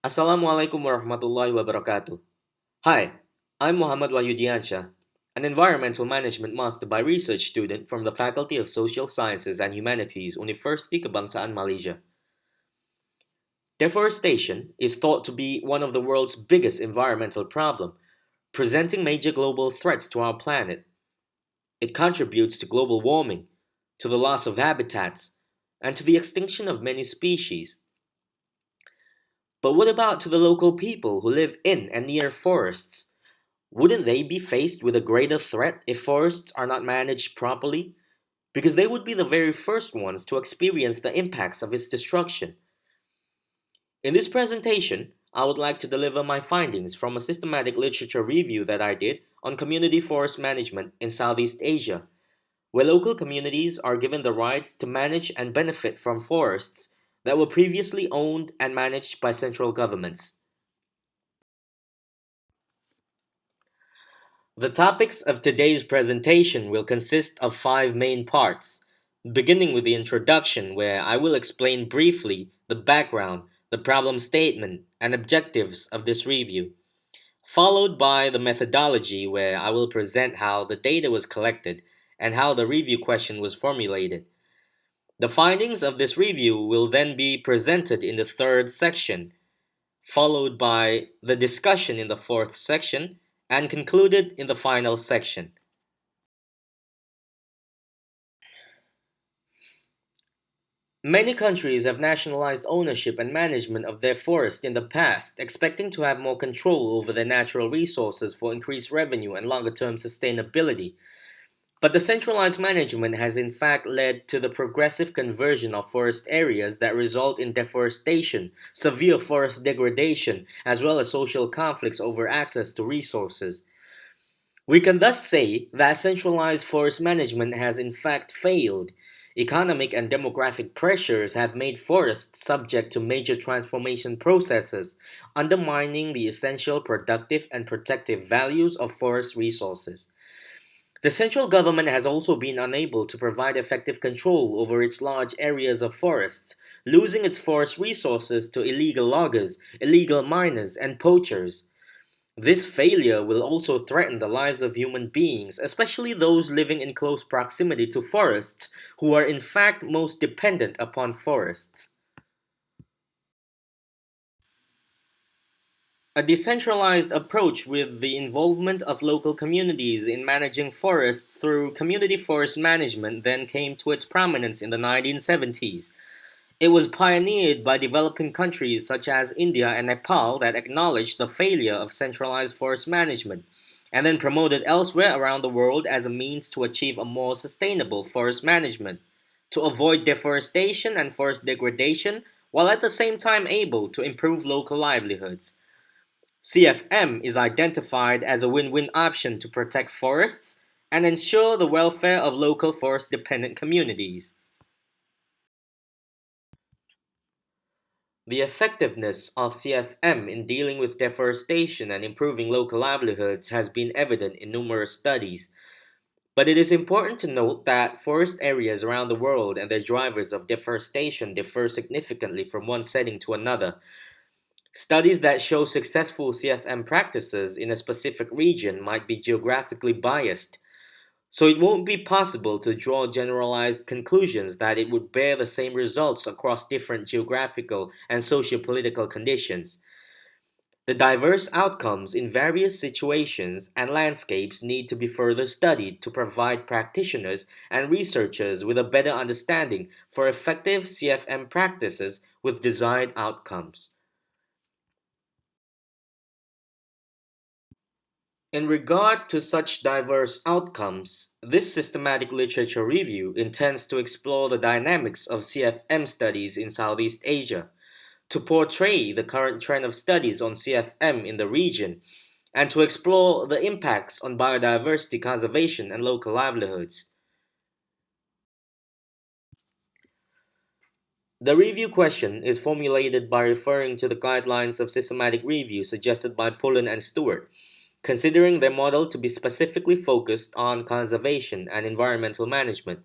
Assalamualaikum warahmatullahi wabarakatuh. Hi, I'm Mohammad Wahyu Diansyah, an environmental management master by research student from the Faculty of Social Sciences and Humanities, University Kebangsaan Malaysia. Deforestation is thought to be one of the world's biggest environmental problems, presenting major global threats to our planet. It contributes to global warming, to the loss of habitats, and to the extinction of many species. But what about to the local people who live in and near forests? Wouldn't they be faced with a greater threat if forests are not managed properly? Because they would be the very first ones to experience the impacts of its destruction. In this presentation, I would like to deliver my findings from a systematic literature review that I did on community forest management in Southeast Asia, where local communities are given the rights to manage and benefit from forests that were previously owned and managed by central governments. The topics of today's presentation will consist of five main parts, beginning with the introduction, where I will explain briefly the background, the problem statement, and objectives of this review, followed by the methodology, where I will present how the data was collected and how the review question was formulated. The findings of this review will then be presented in the third section, followed by the discussion in the fourth section, and concluded in the final section. Many countries have nationalized ownership and management of their forests in the past, expecting to have more control over their natural resources for increased revenue and longer term sustainability. But the centralized management has in fact led to the progressive conversion of forest areas that result in deforestation, severe forest degradation, as well as social conflicts over access to resources. We can thus say that centralized forest management has in fact failed. Economic and demographic pressures have made forests subject to major transformation processes, undermining the essential productive and protective values of forest resources. The central government has also been unable to provide effective control over its large areas of forests, losing its forest resources to illegal loggers, illegal miners, and poachers. This failure will also threaten the lives of human beings, especially those living in close proximity to forests, who are in fact most dependent upon forests. A decentralized approach with the involvement of local communities in managing forests through community forest management then came to its prominence in the 1970s. It was pioneered by developing countries such as India and Nepal that acknowledged the failure of centralized forest management, and then promoted elsewhere around the world as a means to achieve a more sustainable forest management, to avoid deforestation and forest degradation, while at the same time able to improve local livelihoods. CFM is identified as a win-win option to protect forests and ensure the welfare of local forest-dependent communities. The effectiveness of CFM in dealing with deforestation and improving local livelihoods has been evident in numerous studies, but it is important to note that forest areas around the world and their drivers of deforestation differ significantly from one setting to another. Studies that show successful CFM practices in a specific region might be geographically biased, so it won't be possible to draw generalized conclusions that it would bear the same results across different geographical and socio-political conditions. The diverse outcomes in various situations and landscapes need to be further studied to provide practitioners and researchers with a better understanding for effective CFM practices with desired outcomes. In regard to such diverse outcomes, this systematic literature review intends to explore the dynamics of CFM studies in Southeast Asia, to portray the current trend of studies on CFM in the region, and to explore the impacts on biodiversity conservation and local livelihoods. The review question is formulated by referring to the guidelines of systematic review suggested by Pullen and Stewart, considering their model to be specifically focused on conservation and environmental management.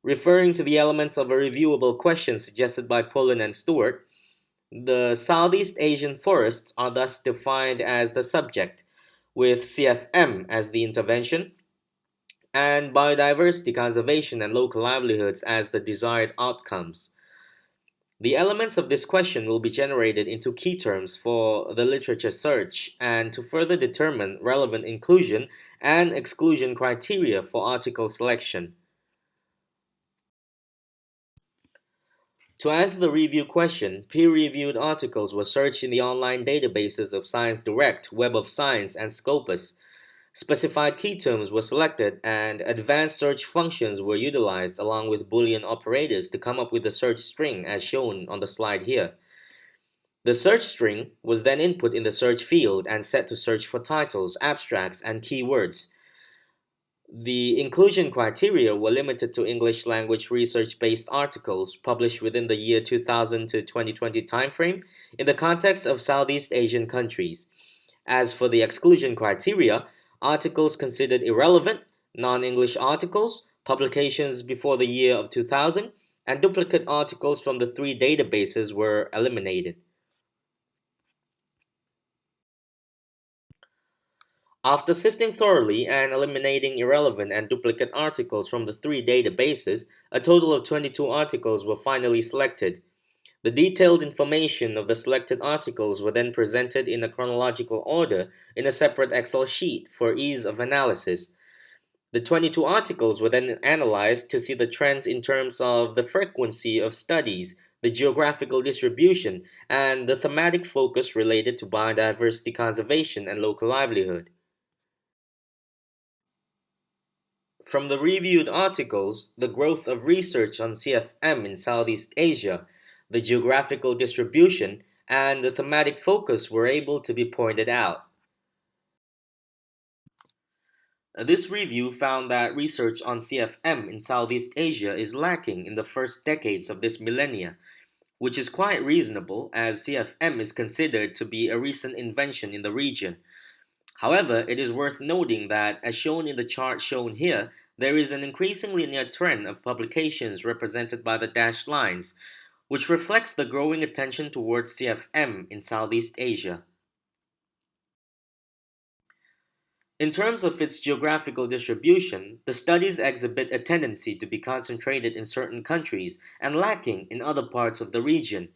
Referring to the elements of a reviewable question suggested by Pullen and Stewart, The Southeast Asian forests are thus defined as the subject, with CFM as the intervention, and biodiversity conservation and local livelihoods as the desired outcomes. The elements of this question will be generated into key terms for the literature search and to further determine relevant inclusion and exclusion criteria for article selection. To answer the review question, peer-reviewed articles were searched in the online databases of ScienceDirect, Web of Science, and Scopus. Specified key terms were selected, and advanced search functions were utilized along with Boolean operators to come up with the search string as shown on the slide here. The search string was then input in the search field and set to search for titles, abstracts, and keywords. The inclusion criteria were limited to English language research based articles published within the year 2000 to 2020 timeframe in the context of Southeast Asian countries. As for the exclusion criteria, articles considered irrelevant, non English articles, publications before the year of 2000, and duplicate articles from the three databases were eliminated. After sifting thoroughly and eliminating irrelevant and duplicate articles from the three databases, a total of 22 articles were finally selected. The detailed information of the selected articles were then presented in a chronological order in a separate Excel sheet for ease of analysis. The 22 articles were then analyzed to see the trends in terms of the frequency of studies, the geographical distribution, and the thematic focus related to biodiversity conservation and local livelihood. From the reviewed articles, the growth of research on CFM in Southeast Asia, the geographical distribution, and the thematic focus were able to be pointed out. This review found that research on CFM in Southeast Asia is lacking in the first decades of this millennia, which is quite reasonable as CFM is considered to be a recent invention in the region. However, it is worth noting that, as shown in the chart shown here, there is an increasingly linear trend of publications represented by the dashed lines, which reflects the growing attention towards CFM in Southeast Asia. In terms of its geographical distribution, the studies exhibit a tendency to be concentrated in certain countries and lacking in other parts of the region.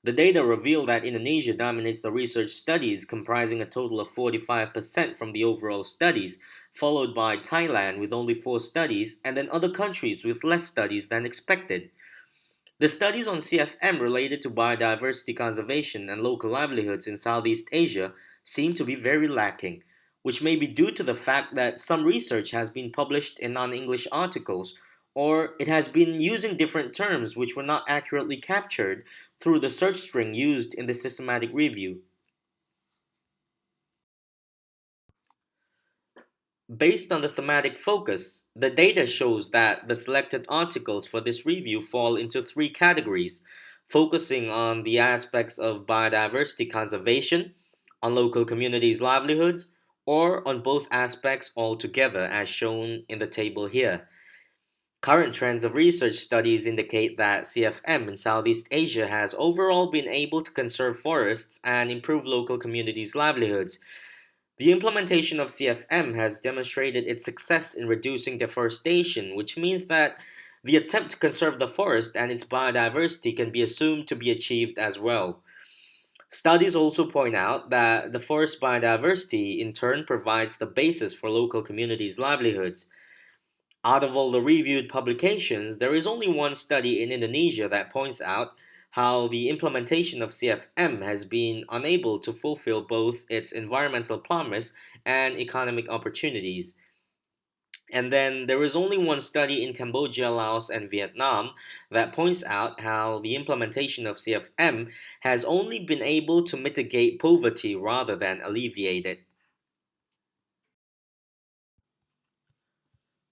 The data reveal that Indonesia dominates the research studies, comprising a total of 45% from the overall studies, followed by Thailand with only 4 studies, and then other countries with less studies than expected. The studies on CFM related to biodiversity conservation and local livelihoods in Southeast Asia seem to be very lacking, which may be due to the fact that some research has been published in non English articles, or it has been using different terms which were not accurately captured through the search string used in the systematic review. Based on the thematic focus, the data shows that the selected articles for this review fall into three categories, focusing on the aspects of biodiversity conservation, on local communities' livelihoods, or on both aspects altogether, as shown in the table here. Current trends of research studies indicate that CFM in Southeast Asia has overall been able to conserve forests and improve local communities' livelihoods. The implementation of CFM has demonstrated its success in reducing deforestation, which means that the attempt to conserve the forest and its biodiversity can be assumed to be achieved as well. Studies also point out that the forest biodiversity in turn provides the basis for local communities' livelihoods. Out of all the reviewed publications, there is only one study in Indonesia that points out how the implementation of CFM has been unable to fulfill both its environmental promise and economic opportunities. And then there is only one study in Cambodia, Laos, and Vietnam that points out how the implementation of CFM has only been able to mitigate poverty rather than alleviate it.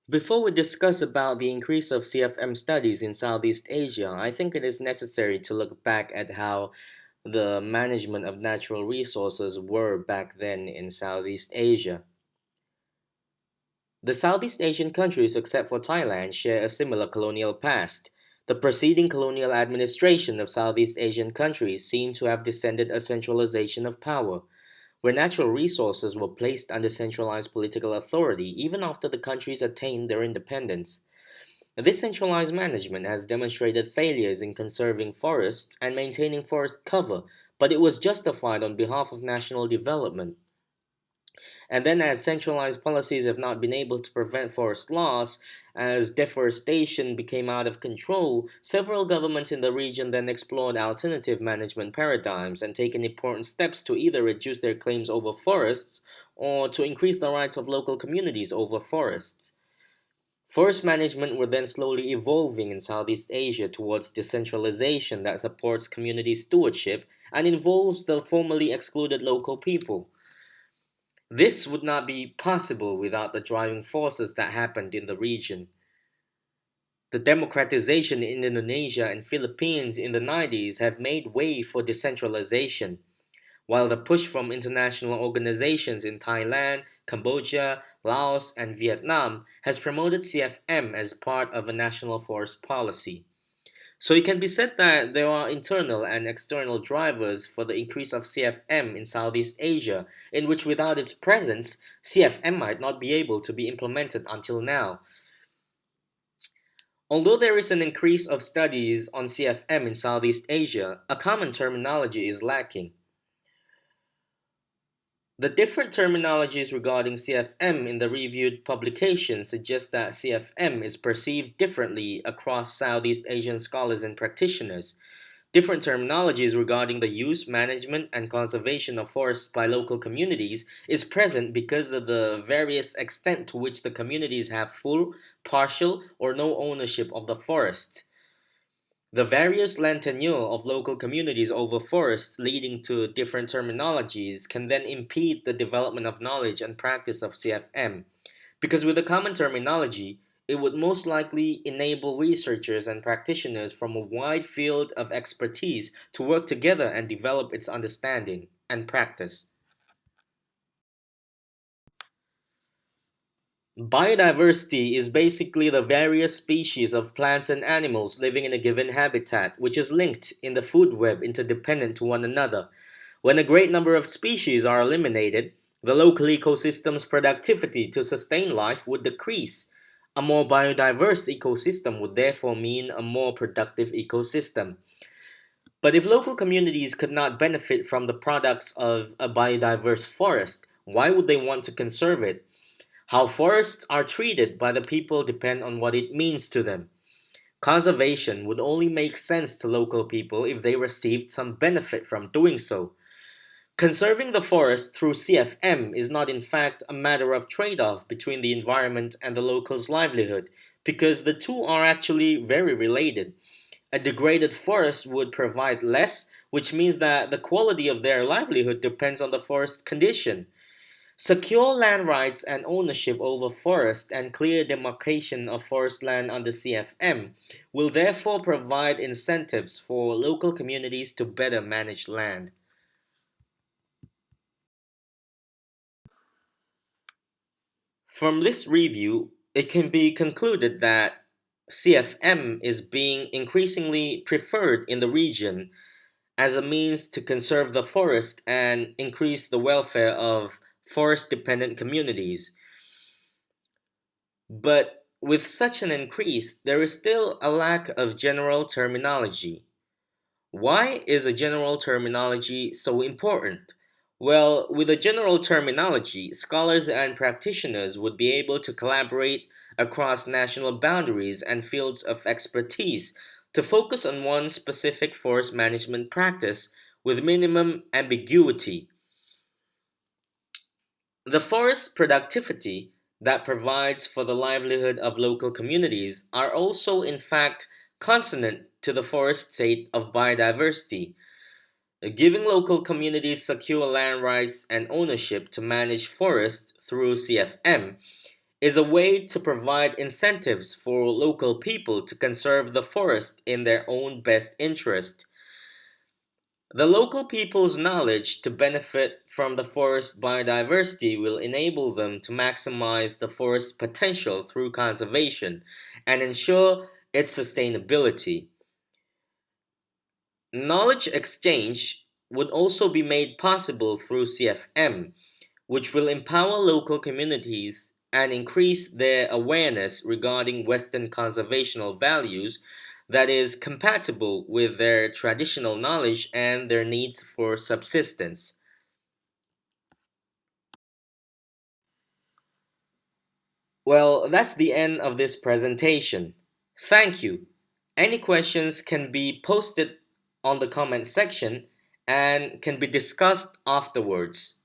Before we discuss about the increase of CFM studies in Southeast Asia, I think it is necessary to look back at how the management of natural resources were back then in Southeast Asia. The Southeast Asian countries, except for Thailand, share a similar colonial past. The preceding colonial administration of Southeast Asian countries seemed to have descended a centralization of power, where natural resources were placed under centralized political authority even after the countries attained their independence. This centralized management has demonstrated failures in conserving forests and maintaining forest cover, but it was justified on behalf of national development. And then, as centralized policies have not been able to prevent forest loss, as deforestation became out of control, several governments in the region then explored alternative management paradigms and taken important steps to either reduce their claims over forests or to increase the rights of local communities over forests. Forest management were then slowly evolving in Southeast Asia towards decentralization that supports community stewardship and involves the formerly excluded local people. This would not be possible without the driving forces that happened in the region. The democratization in Indonesia and Philippines in the 90s have made way for decentralization, while the push from international organizations in Thailand, Cambodia, Laos, and Vietnam has promoted CFM as part of a national forest policy. So it can be said that there are internal and external drivers for the increase of CFM in Southeast Asia, in which without its presence, CFM might not be able to be implemented until now. Although there is an increase of studies on CFM in Southeast Asia, a common terminology is lacking. The different terminologies regarding CFM in the reviewed publication suggest that CFM is perceived differently across Southeast Asian scholars and practitioners. Different terminologies regarding the use, management, and conservation of forests by local communities is present because of the various extent to which the communities have full, partial, or no ownership of the forest. The various land tenure of local communities over forests leading to different terminologies can then impede the development of knowledge and practice of CFM, because with a common terminology, it would most likely enable researchers and practitioners from a wide field of expertise to work together and develop its understanding and practice. Biodiversity is basically the various species of plants and animals living in a given habitat, which is linked in the food web interdependent to one another. When a great number of species are eliminated, the local ecosystem's productivity to sustain life would decrease. A more biodiverse ecosystem would therefore mean a more productive ecosystem. But if local communities could not benefit from the products of a biodiverse forest, why would they want to conserve it? How forests are treated by the people depend on what it means to them. Conservation would only make sense to local people if they received some benefit from doing so. Conserving the forest through CFM is not in fact a matter of trade-off between the environment and the local's livelihood, because the two are actually very related. A degraded forest would provide less, which means that the quality of their livelihood depends on the forest condition. Secure land rights and ownership over forest and clear demarcation of forest land under CFM will therefore provide incentives for local communities to better manage land. From this review, it can be concluded that CFM is being increasingly preferred in the region as a means to conserve the forest and increase the welfare of forest dependent communities. But with such an increase, there is still a lack of general terminology. Why is a general terminology so important? Well, with a general terminology, scholars and practitioners would be able to collaborate across national boundaries and fields of expertise to focus on one specific forest management practice with minimum ambiguity. The forest productivity that provides for the livelihood of local communities are also in fact consonant to the forest state of biodiversity. Giving local communities secure land rights and ownership to manage forests through CFM is a way to provide incentives for local people to conserve the forest in their own best interest. The local people's knowledge to benefit from the forest biodiversity will enable them to maximize the forest's potential through conservation and ensure its sustainability. Knowledge exchange would also be made possible through CFM, which will empower local communities and increase their awareness regarding Western conservational values that is compatible with their traditional knowledge and their needs for subsistence. Well, that's the end of this presentation. Thank you. Any questions can be posted on the comment section and can be discussed afterwards.